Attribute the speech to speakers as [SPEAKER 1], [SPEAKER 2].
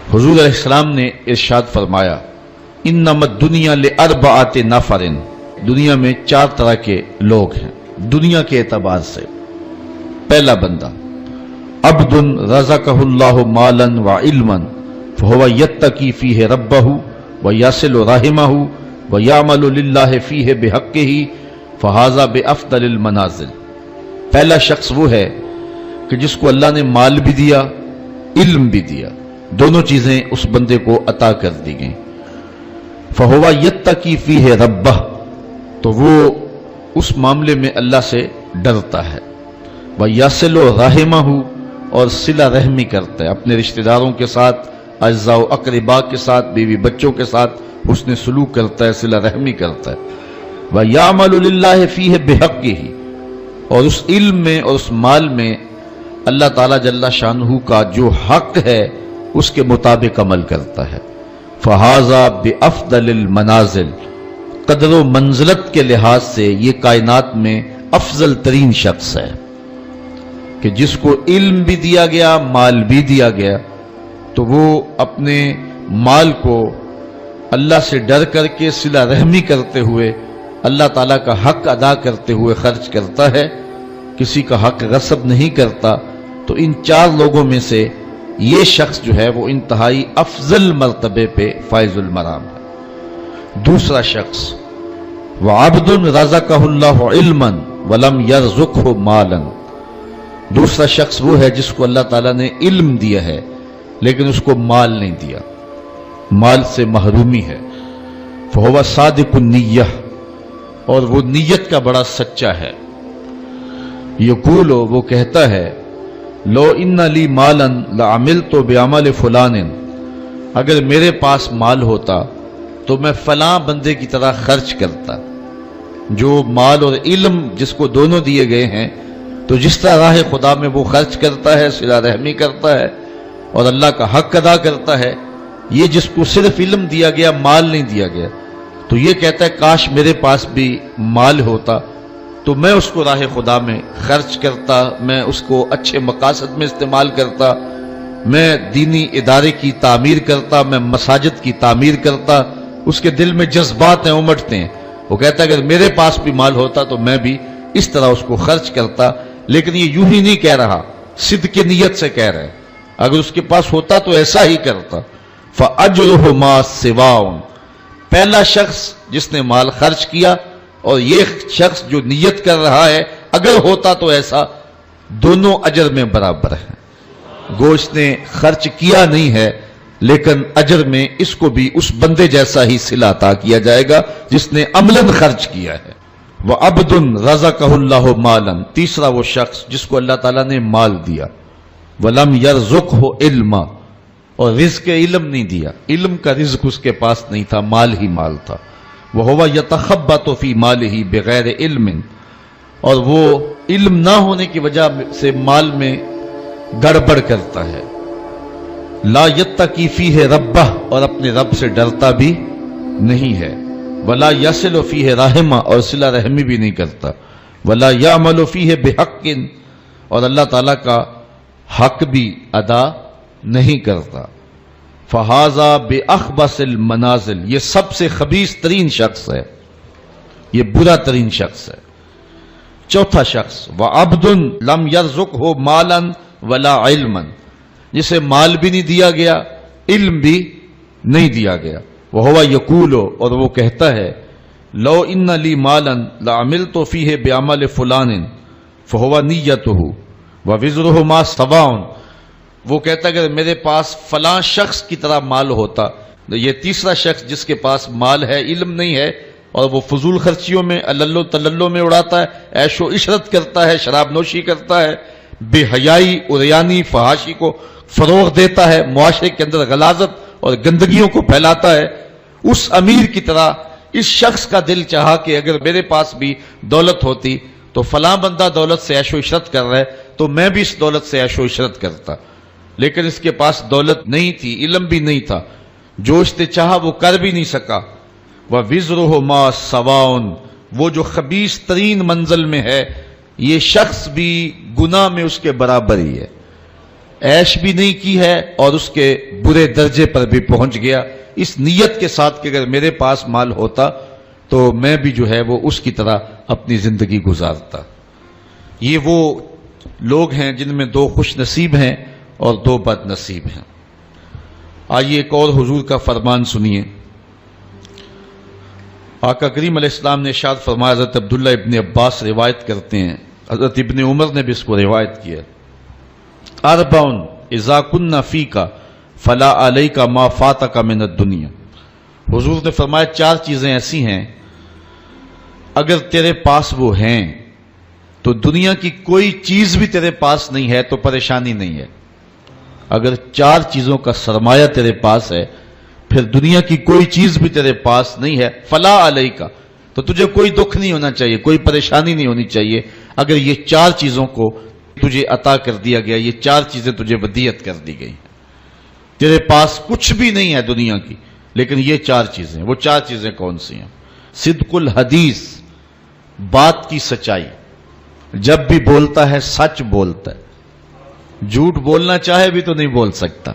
[SPEAKER 1] حضور علیہ السلام نے ارشاد فرمایا انما الدنیا لاربعۃ نفر، دنیا میں 4 طرح کے لوگ ہیں دنیا کے اعتبار سے۔ پہلا بندہ عبد رزقہ اللہ مالا وعلما فهو یتقی فیہ ربہ ویصل رحمہ ویعمل للہ فیہ بحقہ فہذا بافضل المنازل۔ پہلا شخص وہ ہے کہ جس کو اللہ نے مال بھی دیا، علم بھی دیا، دونوں چیزیں اس بندے کو عطا کر دی گئیں۔ فہو یتقی فیہ ربہ، تو وہ اس معاملے میں اللہ سے ڈرتا ہے، ویصل رحمہ، اور صلہ رحمی کرتا ہے، اپنے رشتہ داروں کے ساتھ، اعزاء و اقرباء کے ساتھ، بیوی بچوں کے ساتھ حسن سلوک کرتا ہے، صلہ رحمی کرتا ہے۔ وَيَعْمَلُ لِلَّهِ فِيهِ بِحَقِّهِ، اور اس علم میں اور اس مال میں اللہ تعالیٰ جل شانہ کا جو حق ہے اس کے مطابق عمل کرتا ہے۔ فَهَذَا بِأَفْضَلِ الْمَنَازِلِ، قدر و منزلت کے لحاظ سے یہ کائنات میں افضل ترین شخص ہے کہ جس کو علم بھی دیا گیا، مال بھی دیا گیا، تو وہ اپنے مال کو اللہ سے ڈر کر کے صلہ رحمی کرتے ہوئے، اللہ تعالیٰ کا حق ادا کرتے ہوئے خرچ کرتا ہے، کسی کا حق غصب نہیں کرتا۔ تو ان 4 لوگوں میں سے یہ شخص جو ہے وہ انتہائی افضل مرتبے پہ فائز المرام ہے۔ دوسرا شخص وعبد رزقہ اللہ علما ولم یرزقہ مالا، دوسرا شخص وہ ہے جس کو اللہ تعالیٰ نے علم دیا ہے لیکن اس کو مال نہیں دیا، مال سے محرومی ہے۔ فہو صادق النیہ، اور وہ نیت کا بڑا سچا ہے۔ یقول، وہ کہتا ہے لو ان لی مالا لعملت بعمل فلان، اگر میرے پاس مال ہوتا تو میں فلاں بندے کی طرح خرچ کرتا۔ جو مال اور علم جس کو دونوں دیے گئے ہیں، تو جس طرح راہ خدا میں وہ خرچ کرتا ہے، صلہ رحمی کرتا ہے اور اللہ کا حق ادا کرتا ہے، یہ جس کو صرف علم دیا گیا، مال نہیں دیا گیا، تو یہ کہتا ہے کاش میرے پاس بھی مال ہوتا تو میں اس کو راہ خدا میں خرچ کرتا، میں اس کو اچھے مقاصد میں استعمال کرتا، میں دینی ادارے کی تعمیر کرتا، میں مساجد کی تعمیر کرتا۔ اس کے دل میں جذبات ہیں، امٹتے ہیں، وہ کہتا ہے اگر میرے پاس بھی مال ہوتا تو میں بھی اس طرح اس کو خرچ کرتا۔ لیکن یہ یوں ہی نہیں کہہ رہا، صدق نیت سے کہہ رہا ہے، اگر اس کے پاس ہوتا تو ایسا ہی کرتا۔ فَأَجْرُهُ مَا سِوَاءٌ، پہلا شخص جس نے مال خرچ کیا اور یہ شخص جو نیت کر رہا ہے اگر ہوتا تو ایسا، دونوں اجر میں برابر ہیں۔ گوشت نے خرچ کیا نہیں ہے لیکن اجر میں اس کو بھی اس بندے جیسا ہی صلہ عطا کیا جائے گا جس نے عملاً خرچ کیا ہے۔ وَعَبْدٌ رَزَقَهُ اللَّهُ مَالًا، تیسرا وہ شخص جس کو اللہ تعالیٰ نے مال دیا، وَلَمْ يَرْزُقْهُ عِلْمًا، اور رزق علم نہیں دیا، علم کا رزق اس کے پاس نہیں تھا، مال ہی مال تھا۔ وَهُوَ يَتَخَبَّطُ فِي مَالِهِ بِغَيْرِ عِلْمٍ، اور وہ علم نہ ہونے کی وجہ سے مال میں گڑبڑ کرتا ہے۔ لا يتقی فیہ ربہ، اور اپنے رب سے ڈرتا بھی نہیں ہے۔ ولا یصل فیہ رحمہ، اور صلہ رحمی بھی نہیں کرتا۔ ولا یعمل فیہ بحق، اور اللہ تعالیٰ کا حق بھی ادا نہیں کرتا۔ فہذا باخبث المنازل، یہ سب سے خبیث ترین شخص ہے، یہ برا ترین شخص ہے۔ چوتھا شخص وعبد لم یرزقہ مالا ولا علما، جسے مال بھی نہیں دیا گیا، علم بھی نہیں دیا گیا۔ وہو یقول، اور وہ کہتا ہے لو ان لی مالا لعملت فیہ بعمل فلان فہو نیتہ ووزرہ ما سواء، وہ کہتا ہے کہ میرے پاس فلاں شخص کی طرح مال ہوتا۔ یہ تیسرا شخص جس کے پاس مال ہے، علم نہیں ہے، اور وہ فضول خرچیوں میں اللو تللو میں اڑاتا ہے، عیش و عشرت کرتا ہے، شراب نوشی کرتا ہے، بے حیائی، عریانی، فحاشی کو فروغ دیتا ہے، معاشرے کے اندر غلاظت اور گندگیوں کو پھیلاتا ہے، اس امیر کی طرح اس شخص کا دل چاہا کہ اگر میرے پاس بھی دولت ہوتی تو فلاں بندہ دولت سے عیش و عشرت کر رہا ہے تو میں بھی اس دولت سے عیش و عشرت کرتا، لیکن اس کے پاس دولت نہیں تھی، علم بھی نہیں تھا، جو اس نے چاہا وہ کر بھی نہیں سکا۔ وَوِزْرُهُ مَا سَوَاءٌ، وہ جو خبیث ترین منزل میں ہے، یہ شخص بھی گناہ میں اس کے برابر ہی ہے۔ عیش بھی نہیں کی ہے اور اس کے برے درجے پر بھی پہنچ گیا، اس نیت کے ساتھ کہ اگر میرے پاس مال ہوتا تو میں بھی جو ہے وہ اس کی طرح اپنی زندگی گزارتا۔ یہ وہ لوگ ہیں جن میں دو خوش نصیب ہیں اور دو بد نصیب ہیں۔ آئیے ایک اور حضور کا فرمان سنیے۔ آقا کریم علیہ السلام نے ارشاد فرمایا، حضرت عبداللہ ابن عباس روایت کرتے ہیں، حضرت ابن عمر نے بھی اس کو روایت کیا، اربعن اذا کن فیک فلا علیک ما فاتک من الدنیا۔ حضور نے فرمایا چار چیزیں ایسی ہیں اگر تیرے پاس وہ ہیں تو دنیا کی کوئی چیز بھی تیرے پاس نہیں ہے تو پریشانی نہیں ہے۔ اگر چار چیزوں کا سرمایہ تیرے پاس ہے پھر دنیا کی کوئی چیز بھی تیرے پاس نہیں ہے، فلا علیک، تو تجھے کوئی دکھ نہیں ہونا چاہیے، کوئی پریشانی نہیں ہونی چاہیے اگر یہ چار چیزوں کو تجھے عطا کر دیا گیا، یہ چار چیزیں تجھے ودیعت کر دی گئی۔ تیرے پاس کچھ بھی نہیں ہے دنیا کی لیکن یہ چار چیزیں، وہ چار چیزیں کون سی ہیں؟ صدق الحدیث، بات کی سچائی، جب بھی بولتا ہے سچ بولتا ہے، جھوٹ بولنا چاہے بھی تو نہیں بول سکتا۔